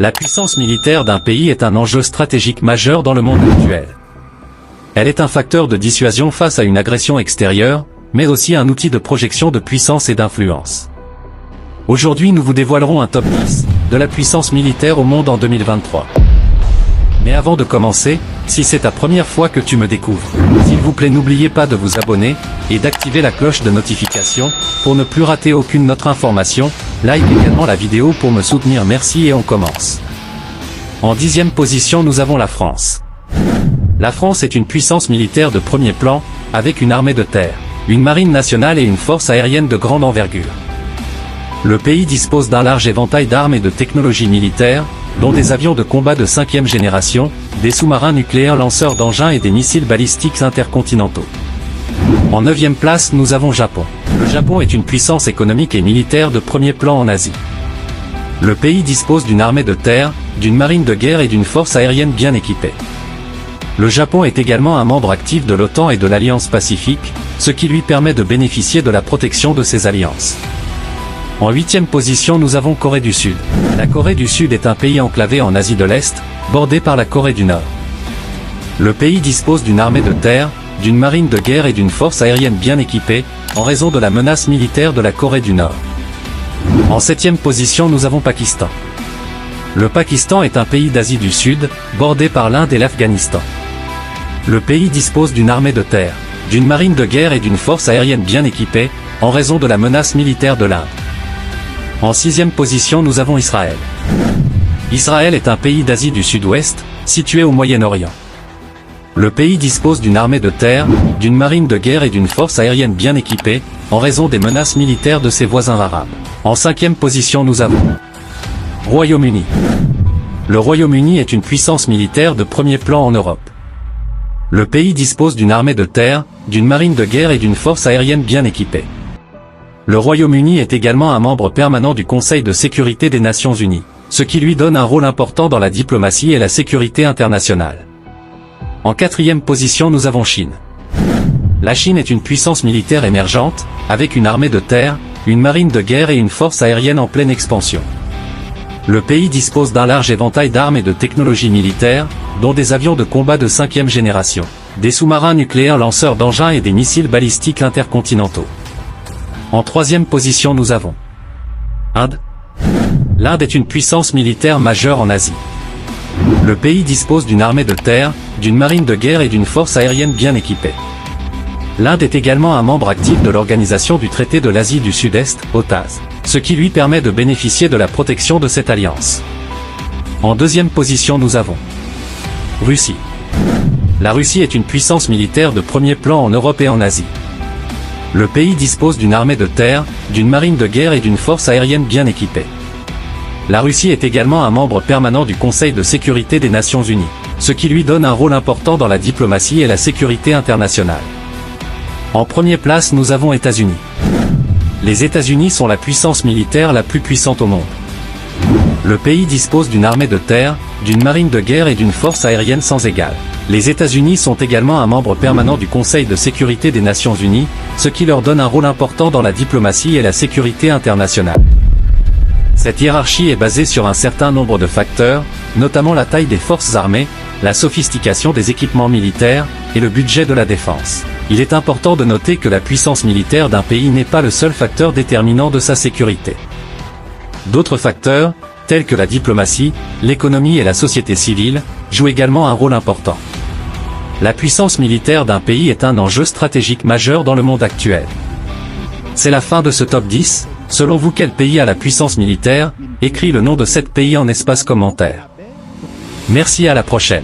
La puissance militaire d'un pays est un enjeu stratégique majeur dans le monde actuel. Elle est un facteur de dissuasion face à une agression extérieure, mais aussi un outil de projection de puissance et d'influence. Aujourd'hui nous vous dévoilerons un top 10 de la puissance militaire au monde en 2023. Mais avant de commencer, si c'est ta première fois que tu me découvres, s'il vous plaît n'oubliez pas de vous abonner, et d'activer la cloche de notification, pour ne plus rater aucune autre information, like également la vidéo pour me soutenir, merci et on commence. En 10e position nous avons la France. La France est une puissance militaire de premier plan, avec une armée de terre, une marine nationale et une force aérienne de grande envergure. Le pays dispose d'un large éventail d'armes et de technologies militaires, dont des avions de combat de 5e génération, des sous-marins nucléaires lanceurs d'engins et des missiles balistiques intercontinentaux. En 9e place nous avons Japon. Le Japon est une puissance économique et militaire de premier plan en Asie. Le pays dispose d'une armée de terre, d'une marine de guerre et d'une force aérienne bien équipée. Le Japon est également un membre actif de l'OTAN et de l'Alliance Pacifique, ce qui lui permet de bénéficier de la protection de ces alliances. En 8e position nous avons Corée du Sud. La Corée du Sud est un pays enclavé en Asie de l'Est, bordé par la Corée du Nord. Le pays dispose d'une armée de terre, d'une marine de guerre et d'une force aérienne bien équipée, en raison de la menace militaire de la Corée du Nord. En 7e position nous avons Pakistan. Le Pakistan est un pays d'Asie du Sud, bordé par l'Inde et l'Afghanistan. Le pays dispose d'une armée de terre, d'une marine de guerre et d'une force aérienne bien équipée, en raison de la menace militaire de l'Inde. En 6e position nous avons Israël. Israël est un pays d'Asie du Sud-Ouest, situé au Moyen-Orient. Le pays dispose d'une armée de terre, d'une marine de guerre et d'une force aérienne bien équipée, en raison des menaces militaires de ses voisins arabes. En 5e position nous avons Royaume-Uni. Le Royaume-Uni est une puissance militaire de premier plan en Europe. Le pays dispose d'une armée de terre, d'une marine de guerre et d'une force aérienne bien équipée. Le Royaume-Uni est également un membre permanent du Conseil de sécurité des Nations Unies, ce qui lui donne un rôle important dans la diplomatie et la sécurité internationale. En 4e position nous avons Chine. La Chine est une puissance militaire émergente, avec une armée de terre, une marine de guerre et une force aérienne en pleine expansion. Le pays dispose d'un large éventail d'armes et de technologies militaires, dont des avions de combat de 5e génération, des sous-marins nucléaires lanceurs d'engins et des missiles balistiques intercontinentaux. En 3e position nous avons Inde. L'Inde est une puissance militaire majeure en Asie. Le pays dispose d'une armée de terre, d'une marine de guerre et d'une force aérienne bien équipée. L'Inde est également un membre actif de l'Organisation du Traité de l'Asie du Sud-Est, OTAS, ce qui lui permet de bénéficier de la protection de cette alliance. En 2e position nous avons Russie. La Russie est une puissance militaire de premier plan en Europe et en Asie. Le pays dispose d'une armée de terre, d'une marine de guerre et d'une force aérienne bien équipée. La Russie est également un membre permanent du Conseil de sécurité des Nations Unies, ce qui lui donne un rôle important dans la diplomatie et la sécurité internationale. En première place nous avons États-Unis. Les États-Unis sont la puissance militaire la plus puissante au monde. Le pays dispose d'une armée de terre, d'une marine de guerre et d'une force aérienne sans égale. Les États-Unis sont également un membre permanent du Conseil de sécurité des Nations Unies, ce qui leur donne un rôle important dans la diplomatie et la sécurité internationale. Cette hiérarchie est basée sur un certain nombre de facteurs, notamment la taille des forces armées, la sophistication des équipements militaires, et le budget de la défense. Il est important de noter que la puissance militaire d'un pays n'est pas le seul facteur déterminant de sa sécurité. D'autres facteurs, tels que la diplomatie, l'économie et la société civile, jouent également un rôle important. La puissance militaire d'un pays est un enjeu stratégique majeur dans le monde actuel. C'est la fin de ce top 10. Selon vous, quel pays a la puissance militaire? Écris le nom de cet pays en espace commentaire. Merci, à la prochaine.